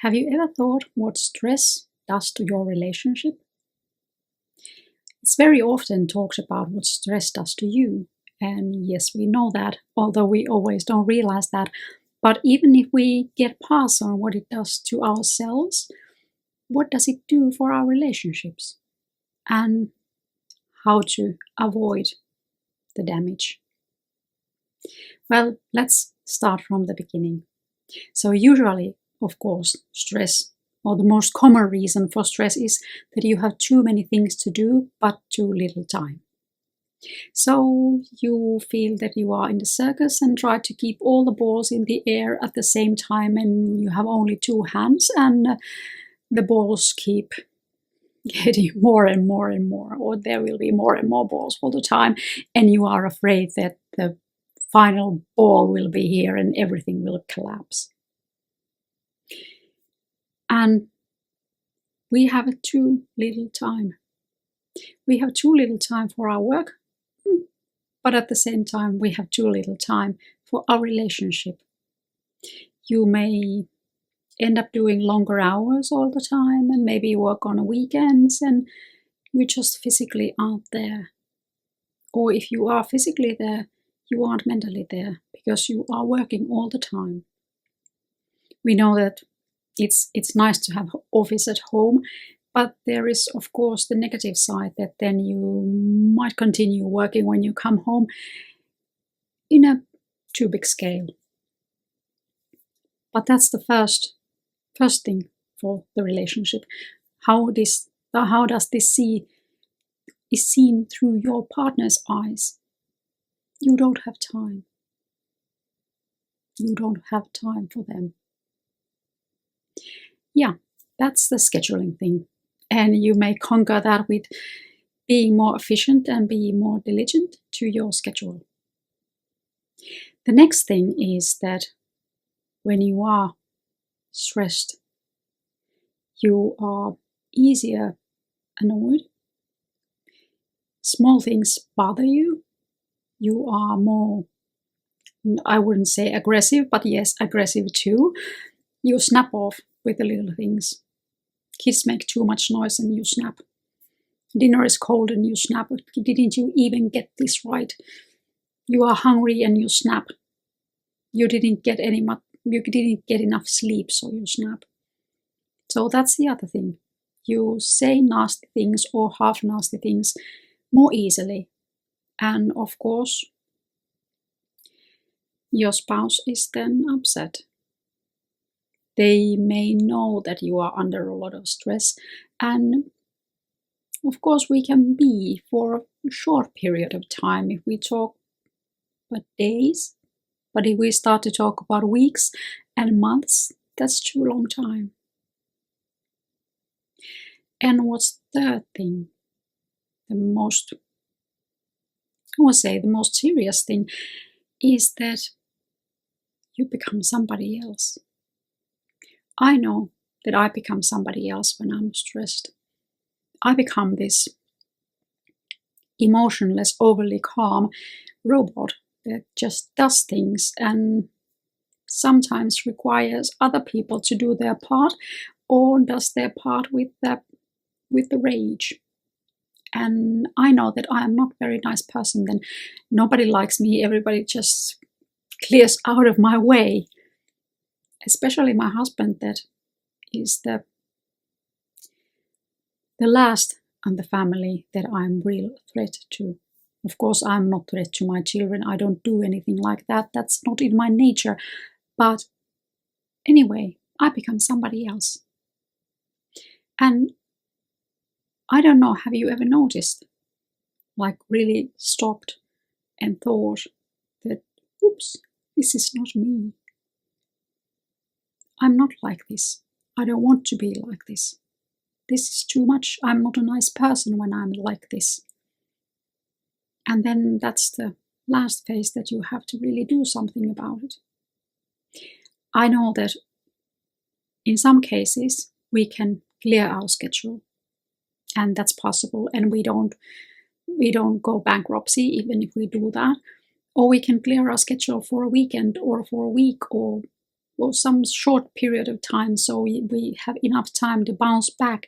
Have you ever thought what stress does to your relationship? It's very often talked about what stress does to you. And yes, we know that, although we always don't realize that. But even if we get past on what it does to ourselves, what does it do for our relationships? And how to avoid the damage? Well, let's start from the beginning. So usually, of course, stress, or the most common reason for stress, is that you have too many things to do but too little time. So you feel that you are in the circus and try to keep all the balls in the air at the same time, and you have only two hands, and the balls keep getting more and more and more, or there will be more and more balls all the time, and you are afraid that the final ball will be here and everything will collapse. And we have too little time. We have too little time for our work, but at the same time, we have too little time for our relationship. You may end up doing longer hours all the time and maybe work on weekends, and you just physically aren't there. Or if you are physically there, you aren't mentally there because you are working all the time. We know that it's nice to have office at home, but there is, of course, the negative side that then you might continue working when you come home in a too big scale. But that's the first thing for the relationship. How does this is seen through your partner's eyes? You don't have time. You don't have time for them. Yeah, that's the scheduling thing. And you may conquer that with being more efficient and being more diligent to your schedule. The next thing is that when you are stressed, you are easier annoyed. Small things bother you. You are more, I wouldn't say aggressive, but yes, aggressive too. You snap off with the little things. Kids make too much noise and you snap. Dinner is cold and you snap. Didn't you even get this right? You are hungry and you snap. You didn't get enough sleep, so you snap. So that's the other thing. You say nasty things or half nasty things more easily. And of course, your spouse is then upset. They may know that you are under a lot of stress, and of course we can be for a short period of time if we talk about days, but if we start to talk about weeks and months, that's too long time. And what's the third thing? The most serious thing is that you become somebody else. I know that I become somebody else when I'm stressed. I become this emotionless, overly calm robot that just does things and sometimes requires other people to do their part or does their part with the rage. And I know that I am not a very nice person then. Nobody likes me, everybody just clears out of my way. Especially my husband, that is the last in the family that I'm real threat to. Of course, I'm not threat to my children. I don't do anything like that. That's not in my nature. But anyway, I become somebody else. And I don't know, have you ever noticed, like really stopped and thought that, oops, this is not me. I'm not like this. I don't want to be like this. This is too much. I'm not a nice person when I'm like this. And then that's the last phase that you have to really do something about it. I know that in some cases we can clear our schedule, and that's possible, and we don't go bankruptcy even if we do that. Or we can clear our schedule for a weekend or for a week or for some short period of time, so we have enough time to bounce back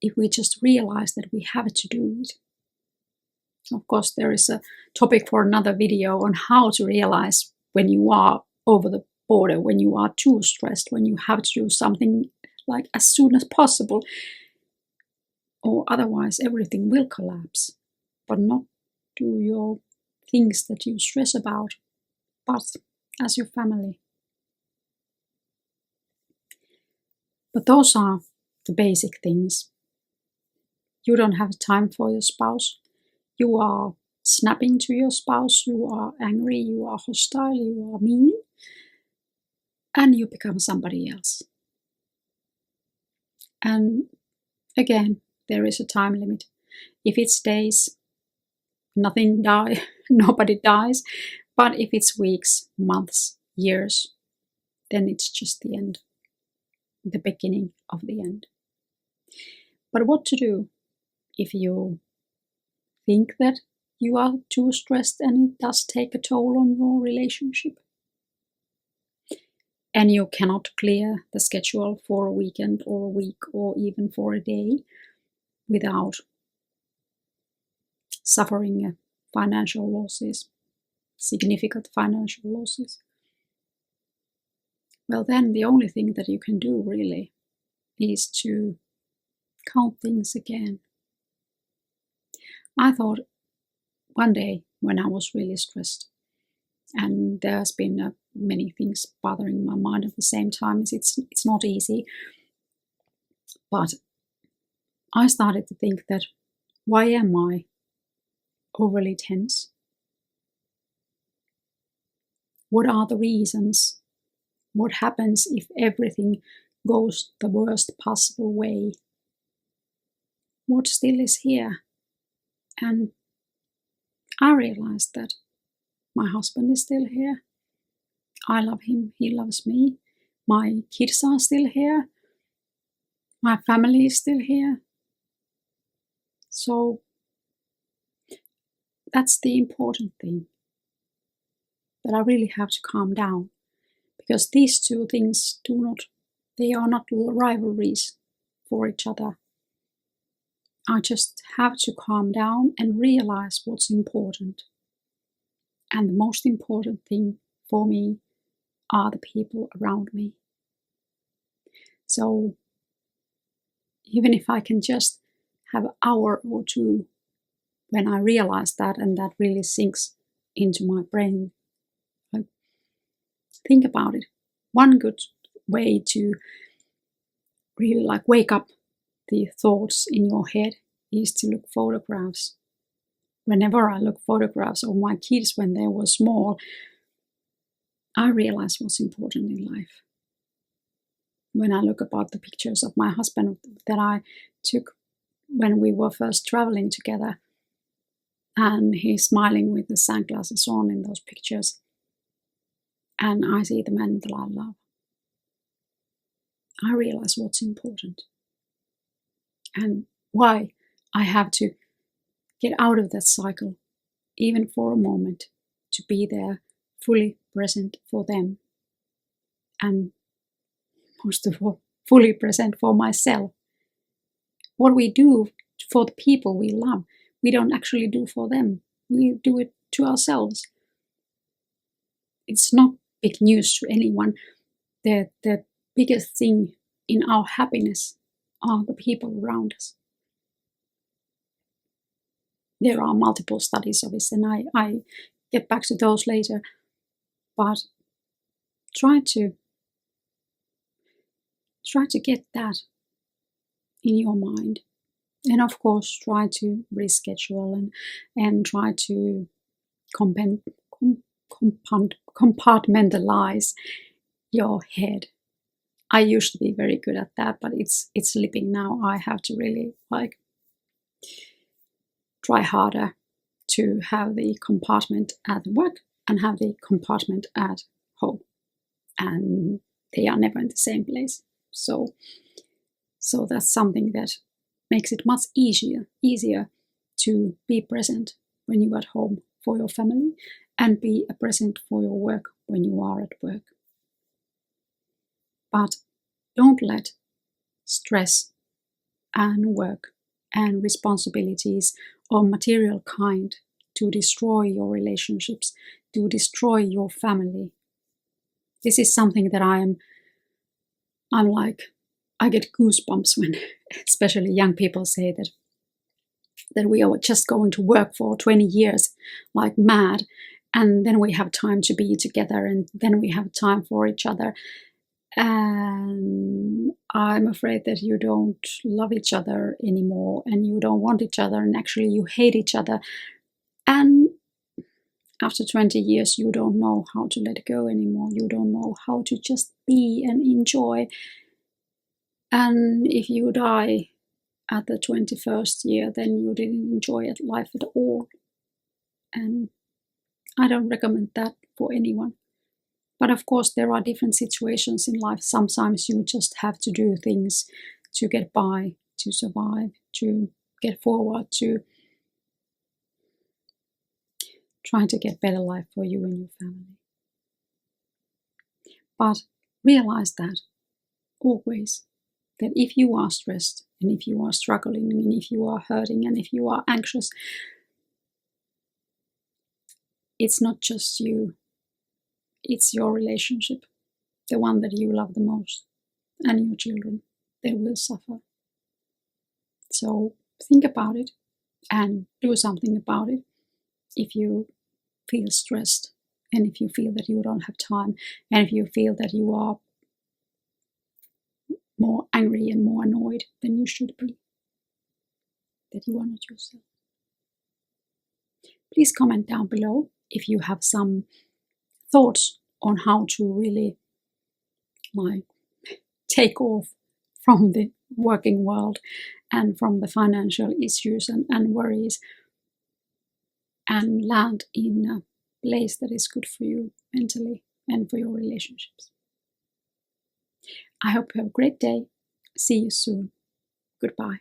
if we just realize that we have to do it. Of course, there is a topic for another video on how to realize when you are over the border, when you are too stressed, when you have to do something like as soon as possible, or otherwise everything will collapse. But not do your things that you stress about, but as your family. But those are the basic things. You don't have time for your spouse. You are snapping to your spouse. You are angry. You are hostile. You are mean. And you become somebody else. And again, there is a time limit. If it's days, nobody dies. But if it's weeks, months, years, then it's just the end. The beginning of the end. But what to do if you think that you are too stressed and it does take a toll on your relationship? And you cannot clear the schedule for a weekend or a week or even for a day without suffering financial losses, significant financial losses. Well, then the only thing that you can do really is to count things again. I thought one day when I was really stressed, and there's been many things bothering my mind at the same time, it's not easy, but I started to think that why am I overly tense? What are the reasons? What happens if everything goes the worst possible way? What still is here? And I realized that my husband is still here. I love him, he loves me. My kids are still here. My family is still here. So that's the important thing, that I really have to calm down, because these two things they are not rivalries for each other. I just have to calm down and realize what's important. And the most important thing for me are the people around me. So even if I can just have an hour or two when I realize that, and that really sinks into my brain, I think about it. One good way to really wake up the thoughts in your head is to look photographs. Whenever I look photographs of my kids when they were small, I realize what's important in life. When I look about the pictures of my husband that I took when we were first traveling together, and he's smiling with the sunglasses on in those pictures, and I see the man that I love, I realize what's important and why I have to get out of that cycle, even for a moment, to be there fully present for them, and most of all, fully present for myself. What we do for the people we love, we don't actually do for them. We do it to ourselves. It's not big news to anyone. The biggest thing in our happiness are the people around us. There are multiple studies of this, and I get back to those later. But try to get that in your mind. And of course, try to reschedule and try to compartmentalize your head. I used to be very good at that, but it's slipping now. I have to really try harder to have the compartment at work and have the compartment at home, and they are never in the same place. So that's something that makes it much easier to be present when you're at home for your family and be present for your work when you are at work. But don't let stress and work and responsibilities of material kind to destroy your relationships, to destroy your family. This is something that I'm like, I get goosebumps when especially young people say that we are just going to work for 20 years like mad, and then we have time to be together, and then we have time for each other. And I'm afraid that you don't love each other anymore, and you don't want each other, and actually you hate each other. And after 20 years, you don't know how to let go anymore. You don't know how to just be and enjoy. And if you die at the 21st year, then you didn't enjoy life at all. And I don't recommend that for anyone. But of course, there are different situations in life. Sometimes you just have to do things to get by, to survive, to get forward, to try to get better life for you and your family. But realize that always, that if you are stressed, and if you are struggling, and if you are hurting, and if you are anxious, it's not just you, it's your relationship, the one that you love the most, and your children, they will suffer. So think about it and do something about it if you feel stressed, and if you feel that you don't have time, and if you feel that you are more angry and more annoyed than you should be, that you are not yourself. Please comment down below if you have some thoughts on how to really take off from the working world and from the financial issues and worries, and land in a place that is good for you mentally and for your relationships. I hope you have a great day. See you soon. Goodbye.